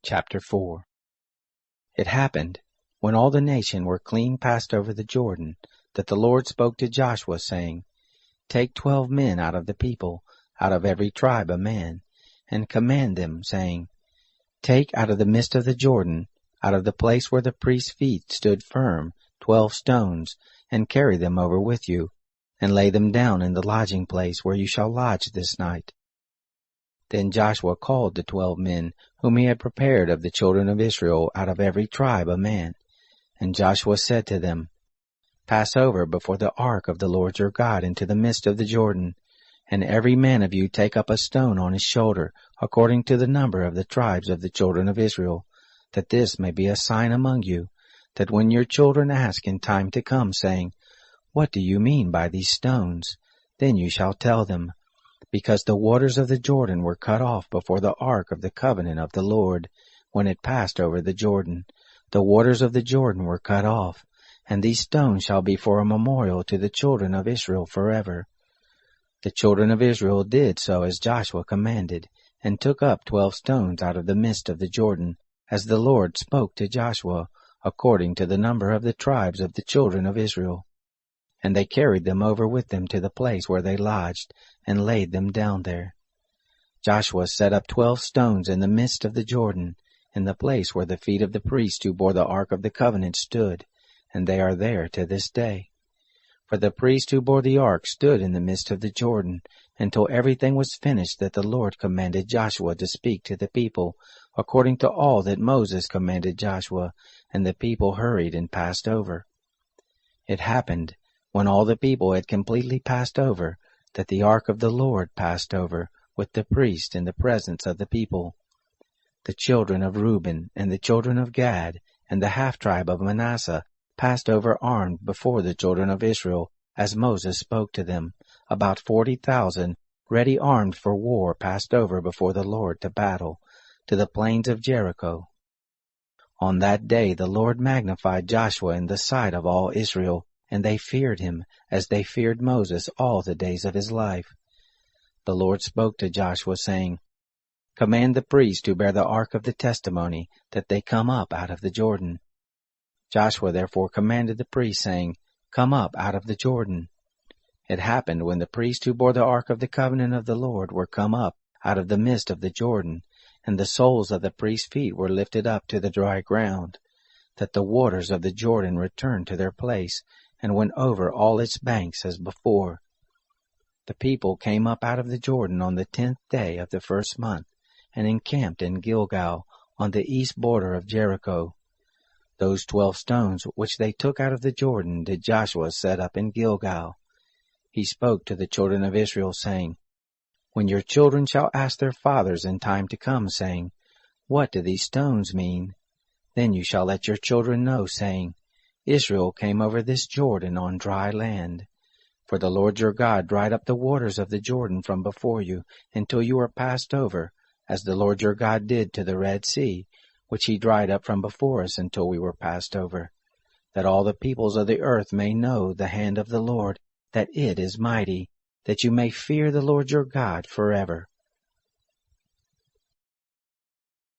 Chapter 4. It happened, when all the nation were clean passed over the Jordan, that the Lord spoke to Joshua, saying, Take 12 men out of the people, out of every tribe a man, and command them, saying, Take out of the midst of the Jordan, out of the place where the priest's feet stood firm, 12 stones, and carry them over with you, and lay them down in the lodging place where you shall lodge this night. Then Joshua called the 12 men whom he had prepared of the children of Israel out of every tribe a man. And Joshua said to them, Pass over before the ark of the Lord your God into the midst of the Jordan, and every man of you take up a stone on his shoulder, according to the number of the tribes of the children of Israel, that this may be a sign among you, that when your children ask in time to come, saying, What do you mean by these stones? Then you shall tell them, Because the waters of the Jordan were cut off before the ark of the covenant of the Lord, when it passed over the Jordan. The waters of the Jordan were cut off, and these stones shall be for a memorial to the children of Israel forever. The children of Israel did so as Joshua commanded, and took up 12 stones out of the midst of the Jordan, as the Lord spoke to Joshua, according to the number of the tribes of the children of Israel. And they carried them over with them to the place where they lodged, and laid them down there. Joshua set up 12 stones in the midst of the Jordan, in the place where the feet of the priests who bore the ark of the covenant stood, and they are there to this day. For the priest who bore the ark stood in the midst of the Jordan, until everything was finished that the Lord commanded Joshua to speak to the people, according to all that Moses commanded Joshua, and the people hurried and passed over. It happened, when all the people had completely passed over, that the ark of the Lord passed over with the priest in the presence of the people. The children of Reuben and the children of Gad and the half-tribe of Manasseh passed over armed before the children of Israel, as Moses spoke to them. About 40,000, ready armed for war, passed over before the Lord to battle, to the plains of Jericho. On that day the Lord magnified Joshua in the sight of all Israel, and they feared him, as they feared Moses all the days of his life. The Lord spoke to Joshua, saying, Command the priests who bear the ark of the testimony, that they come up out of the Jordan. Joshua therefore commanded the priests, saying, Come up out of the Jordan. It happened, when the priests who bore the ark of the covenant of the Lord were come up out of the midst of the Jordan, and the soles of the priests' feet were lifted up to the dry ground, that the waters of the Jordan returned to their place, and went over all its banks as before. The people came up out of the Jordan on the 10th day of the first month, and encamped in Gilgal, on the east border of Jericho. Those 12 stones which they took out of the Jordan did Joshua set up in Gilgal. He spoke to the children of Israel, saying, When your children shall ask their fathers in time to come, saying, What do these stones mean? Then you shall let your children know, saying, Israel came over this Jordan on dry land. For the Lord your God dried up the waters of the Jordan from before you, until you were passed over, as the Lord your God did to the Red Sea, which he dried up from before us until we were passed over, that all the peoples of the earth may know the hand of the Lord, that it is mighty, that you may fear the Lord your God forever.